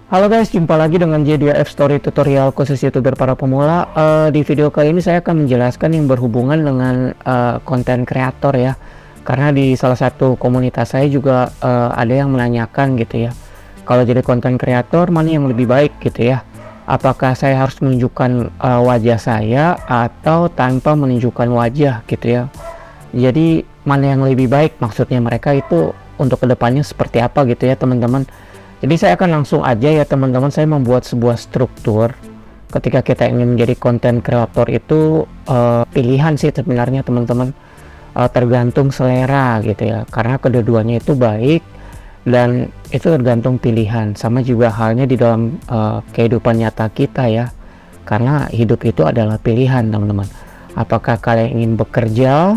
Halo guys, jumpa lagi dengan J2F Story tutorial khusus YouTuber para pemula. Di video kali ini saya akan menjelaskan yang berhubungan dengan konten kreator ya. Karena di salah satu komunitas saya juga ada yang menanyakan gitu ya. Kalau jadi konten kreator mana yang lebih baik gitu ya? Apakah saya harus menunjukkan wajah saya atau tanpa menunjukkan wajah gitu ya? Jadi mana yang lebih baik, maksudnya mereka itu untuk kedepannya seperti apa gitu ya teman-teman. Jadi saya akan langsung aja ya teman-teman, saya membuat sebuah struktur. Ketika kita ingin menjadi konten kreator itu pilihan sih sebenarnya teman-teman, tergantung selera gitu ya, karena kedua-duanya itu baik dan itu tergantung pilihan. Sama juga halnya di dalam kehidupan nyata kita ya, karena hidup itu adalah pilihan teman-teman. Apakah kalian ingin bekerja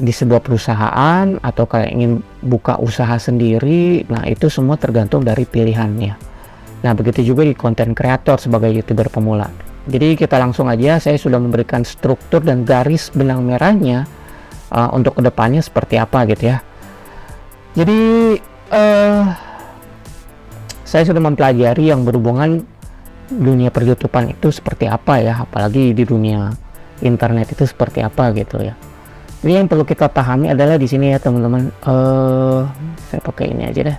di sebuah perusahaan atau kalian ingin buka usaha sendiri, nah itu semua tergantung dari pilihannya. Nah begitu juga di konten kreator sebagai YouTuber pemula. Jadi kita langsung aja, saya sudah memberikan struktur dan garis benang merahnya untuk kedepannya seperti apa gitu ya. Jadi saya sudah mempelajari yang berhubungan dunia per-YouTubean itu seperti apa ya, apalagi di dunia internet itu seperti apa gitu ya. Jadi yang perlu kita pahami adalah di sini ya teman-teman. Saya pakai ini aja deh.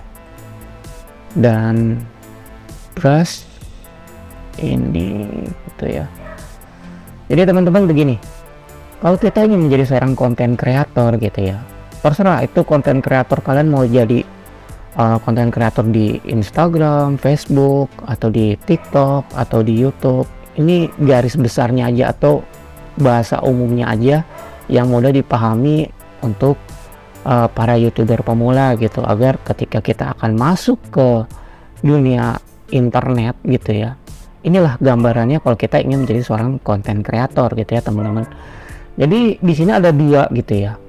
Dan brush ini gitu ya. Jadi teman-teman begini. Kalau kita ingin menjadi seorang konten kreator gitu ya. Terserah itu konten kreator kalian mau jadi konten kreator di Instagram, Facebook, atau di TikTok, atau di YouTube. Ini garis besarnya aja atau bahasa umumnya aja yang mudah dipahami untuk para YouTuber pemula gitu, agar ketika kita akan masuk ke dunia internet gitu ya, inilah gambarannya kalau kita ingin menjadi seorang konten kreator gitu ya teman-teman. Jadi di sini ada dua gitu ya.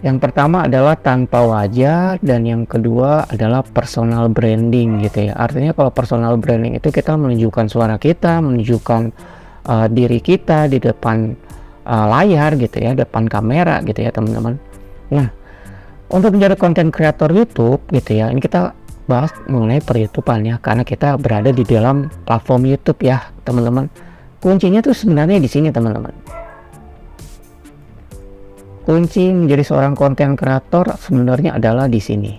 Yang pertama adalah tanpa wajah dan yang kedua adalah personal branding gitu ya. Artinya kalau personal branding itu kita menunjukkan suara kita, menunjukkan diri kita di depan layar gitu ya, depan kamera gitu ya teman-teman. Nah untuk menjadi konten kreator YouTube gitu ya, ini kita bahas mengenai per YouTubean ya, karena kita berada di dalam platform YouTube ya teman-teman. Kuncinya tuh sebenarnya di sini teman-teman. Kunci menjadi seorang konten kreator sebenarnya adalah di sini,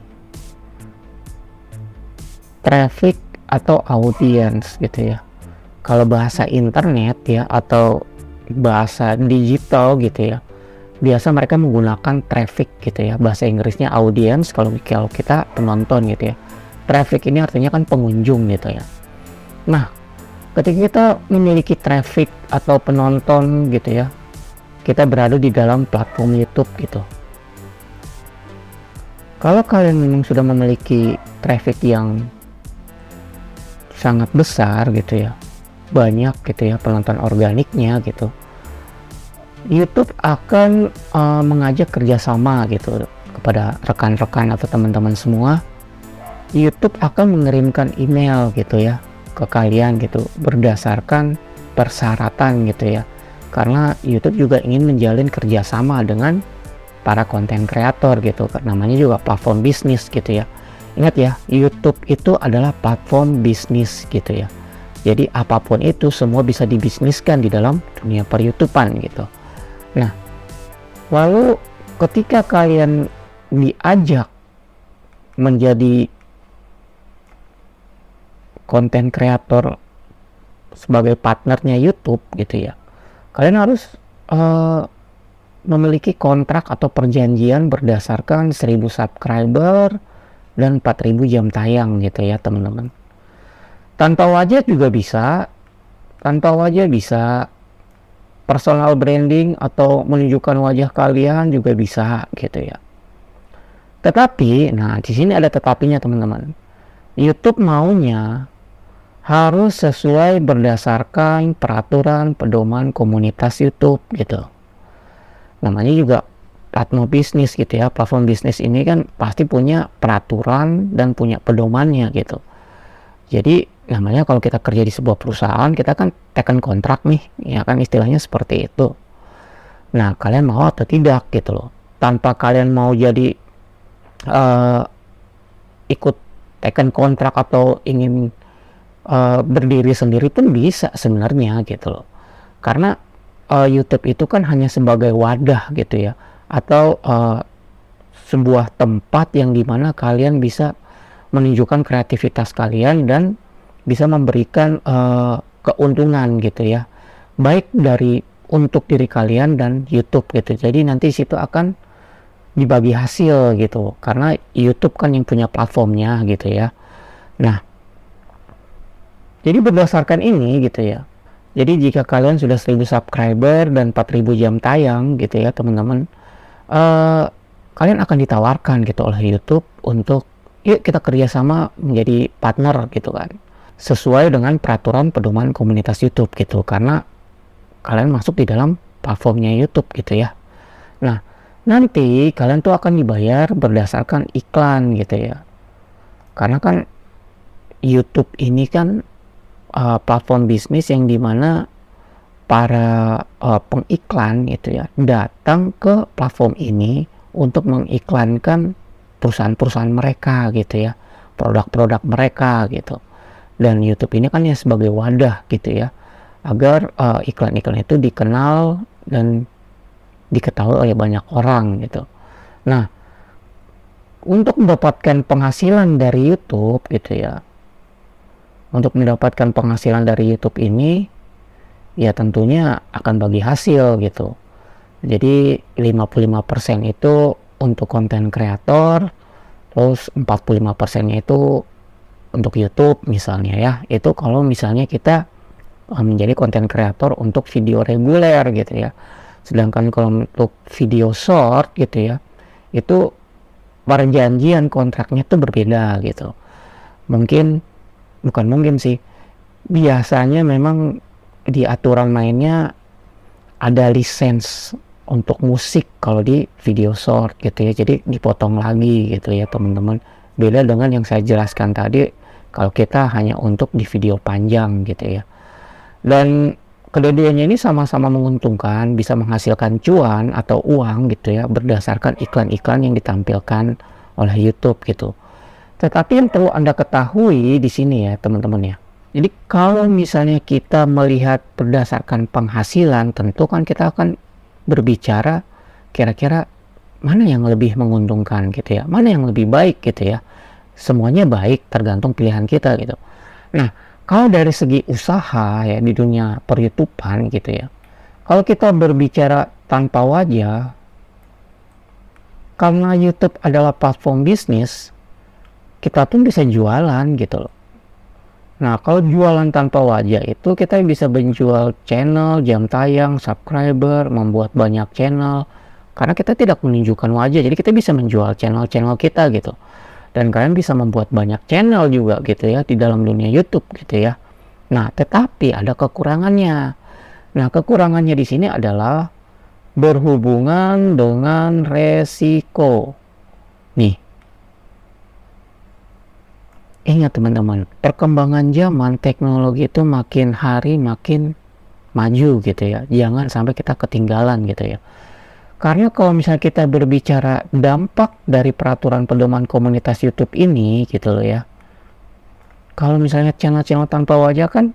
traffic atau audience gitu ya. Kalau bahasa internet ya atau bahasa digital gitu ya, biasa mereka menggunakan traffic gitu ya, bahasa Inggrisnya audience, kalau kita penonton gitu ya. Traffic ini artinya kan pengunjung gitu ya. Nah ketika kita memiliki traffic atau penonton gitu ya, kita berada di dalam platform YouTube gitu. Kalau kalian memang sudah memiliki traffic yang sangat besar gitu ya, banyak gitu ya penonton organiknya gitu, YouTube akan mengajak kerjasama gitu kepada rekan-rekan atau teman-teman semua. YouTube akan mengirimkan email gitu ya ke kalian gitu berdasarkan persyaratan gitu ya, karena YouTube juga ingin menjalin kerjasama dengan para konten kreator gitu, namanya juga platform bisnis gitu ya. Ingat ya, YouTube itu adalah platform bisnis gitu ya. Jadi apapun itu semua bisa dibisniskan di dalam dunia per YouTubean gitu. Nah lalu ketika kalian diajak menjadi konten kreator sebagai partnernya YouTube gitu ya, kalian harus memiliki kontrak atau perjanjian berdasarkan 1000 subscriber dan 4000 jam tayang gitu ya teman-teman. Tanpa wajah juga bisa, tanpa wajah bisa, personal branding atau menunjukkan wajah kalian juga bisa gitu ya. Tetapi, nah di sini ada tetapinya teman-teman. YouTube maunya harus sesuai berdasarkan peraturan pedoman komunitas YouTube gitu. Namanya juga platform bisnis gitu ya. Platform bisnis ini kan pasti punya peraturan dan punya pedomannya gitu. Jadi namanya kalau kita kerja di sebuah perusahaan, kita kan teken kontrak nih, ya kan istilahnya seperti itu. Nah kalian mau atau tidak gitu loh. Tanpa kalian mau jadi ikut teken kontrak atau ingin berdiri sendiri pun bisa sebenarnya gitu loh. Karena YouTube itu kan hanya sebagai wadah gitu ya, atau sebuah tempat yang dimana kalian bisa menunjukkan kreativitas kalian dan bisa memberikan keuntungan gitu ya, baik dari untuk diri kalian dan YouTube gitu. Jadi nanti situ akan dibagi hasil gitu, karena YouTube kan yang punya platformnya gitu ya. Nah, jadi berdasarkan ini gitu ya, jadi jika kalian sudah 1000 subscriber dan 4000 jam tayang gitu ya teman-teman, kalian akan ditawarkan gitu oleh YouTube untuk yuk kita kerjasama menjadi partner gitu kan, sesuai dengan peraturan pedoman komunitas YouTube gitu, karena kalian masuk di dalam platformnya YouTube gitu ya. Nah, nanti kalian tuh akan dibayar berdasarkan iklan gitu ya, karena kan YouTube ini kan platform bisnis yang dimana para pengiklan gitu ya datang ke platform ini untuk mengiklankan perusahaan-perusahaan mereka gitu ya, produk-produk mereka gitu. Dan YouTube ini kan ya sebagai wadah gitu ya, agar iklan-iklan itu dikenal dan diketahui oleh banyak orang gitu. Nah, untuk mendapatkan penghasilan dari YouTube gitu ya, untuk mendapatkan penghasilan dari YouTube ini ya tentunya akan bagi hasil gitu. Jadi 55% itu untuk konten kreator, terus 45%-nya itu untuk YouTube misalnya ya. Itu kalau misalnya kita menjadi konten kreator untuk video reguler gitu ya. Sedangkan kalau untuk video short gitu ya, itu perjanjian kontraknya tuh berbeda gitu. Bukan mungkin sih, biasanya memang di aturan mainnya ada lisensi untuk musik kalau di video short gitu ya, jadi dipotong lagi gitu ya teman-teman. Beda dengan yang saya jelaskan tadi kalau kita hanya untuk di video panjang gitu ya. Dan keduanya ini sama-sama menguntungkan, bisa menghasilkan cuan atau uang gitu ya berdasarkan iklan-iklan yang ditampilkan oleh YouTube gitu. Tetapi yang perlu Anda ketahui di sini ya teman-teman ya, jadi kalau misalnya kita melihat berdasarkan penghasilan, tentu kan kita akan berbicara kira-kira mana yang lebih menguntungkan gitu ya, mana yang lebih baik gitu ya. Semuanya baik, tergantung pilihan kita gitu. Nah, kalau dari segi usaha ya di dunia per-YouTubean gitu ya, kalau kita berbicara tanpa wajah, karena YouTube adalah platform bisnis, kita pun bisa jualan gitu loh. Nah, kalau jualan tanpa wajah itu kita bisa menjual channel, jam tayang, subscriber, membuat banyak channel. Karena kita tidak menunjukkan wajah, jadi kita bisa menjual channel-channel kita gitu. Dan kalian bisa membuat banyak channel juga gitu ya di dalam dunia YouTube gitu ya. Nah, tetapi ada kekurangannya. Nah, kekurangannya di sini adalah berhubungan dengan resiko. Nih, ingat teman-teman, perkembangan zaman teknologi itu makin hari makin maju gitu ya. Jangan sampai kita ketinggalan gitu ya. Karena kalau misalnya kita berbicara dampak dari peraturan pedoman komunitas YouTube ini gitu loh ya. Kalau misalnya channel-channel tanpa wajah kan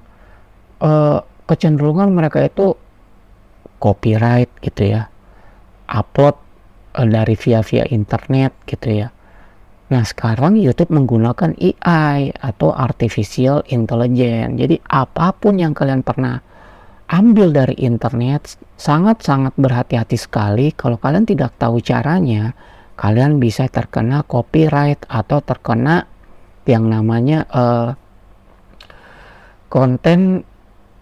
kecenderungan mereka itu copyright gitu ya. Upload dari via internet gitu ya. Nah, sekarang YouTube menggunakan AI atau Artificial Intelligence. Jadi, apapun yang kalian pernah ambil dari internet, sangat-sangat berhati-hati sekali. Kalau kalian tidak tahu caranya, kalian bisa terkena copyright atau terkena yang namanya konten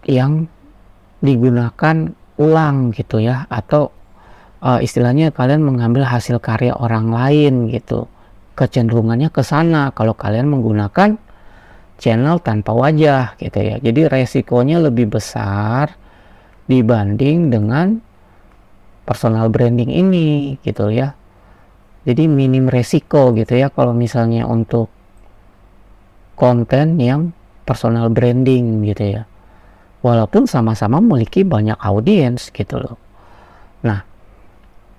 yang digunakan ulang gitu ya. Atau istilahnya kalian mengambil hasil karya orang lain gitu. Kecenderungannya ke sana kalau kalian menggunakan channel tanpa wajah gitu ya. Jadi resikonya lebih besar dibanding dengan personal branding ini gitu ya. Jadi minim resiko gitu ya kalau misalnya untuk konten yang personal branding gitu ya. Walaupun sama-sama memiliki banyak audiens gitu loh. Nah,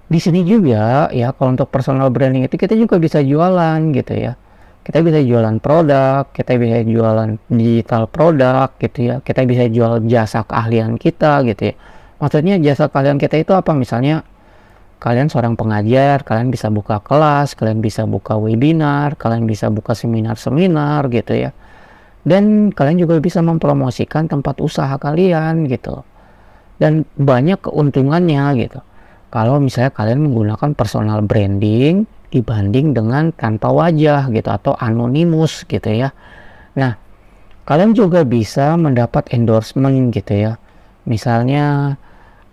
di sini juga ya kalau untuk personal branding itu kita juga bisa jualan gitu ya. Kita bisa jualan produk, kita bisa jualan digital produk gitu ya, kita bisa jual jasa keahlian kita gitu ya. Maksudnya jasa keahlian kita itu apa? Misalnya kalian seorang pengajar, kalian bisa buka kelas, kalian bisa buka webinar, kalian bisa buka seminar-seminar gitu ya. Dan kalian juga bisa mempromosikan tempat usaha kalian gitu. Dan banyak keuntungannya gitu. Kalau misalnya kalian menggunakan personal branding dibanding dengan tanpa wajah gitu atau anonimus gitu ya. Nah, kalian juga bisa mendapat endorsement gitu ya. Misalnya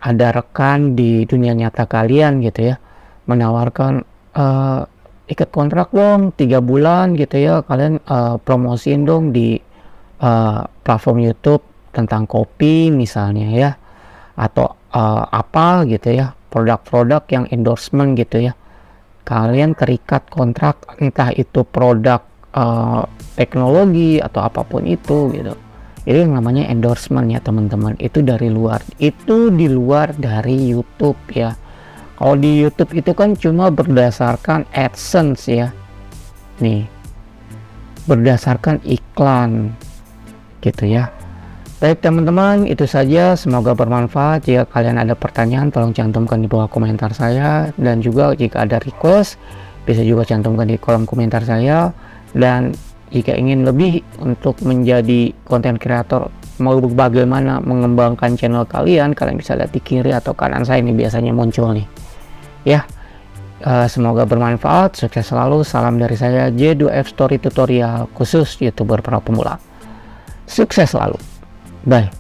ada rekan di dunia nyata kalian gitu ya, menawarkan ikat kontrak dong 3 bulan gitu ya, kalian promosiin dong di platform YouTube tentang kopi misalnya ya, atau apa gitu ya, produk-produk yang endorsement gitu ya. Kalian terikat kontrak entah itu produk teknologi atau apapun itu gitu. Itu yang namanya endorsement ya teman-teman. Itu dari luar, itu di luar dari YouTube ya. Kalau di YouTube itu kan cuma berdasarkan AdSense ya, nih berdasarkan iklan gitu ya. Baik teman-teman, itu saja, semoga bermanfaat. Jika kalian ada pertanyaan tolong cantumkan di bawah komentar saya, dan juga jika ada request bisa juga cantumkan di kolom komentar saya. Dan jika ingin lebih untuk menjadi konten kreator, mau bagaimana mengembangkan channel kalian, kalian bisa lihat di kiri atau kanan saya, ini biasanya muncul nih ya. Semoga bermanfaat, sukses selalu, salam dari saya J2F Story Tutorial, khusus youtuber para pemula. Sukses selalu, bye.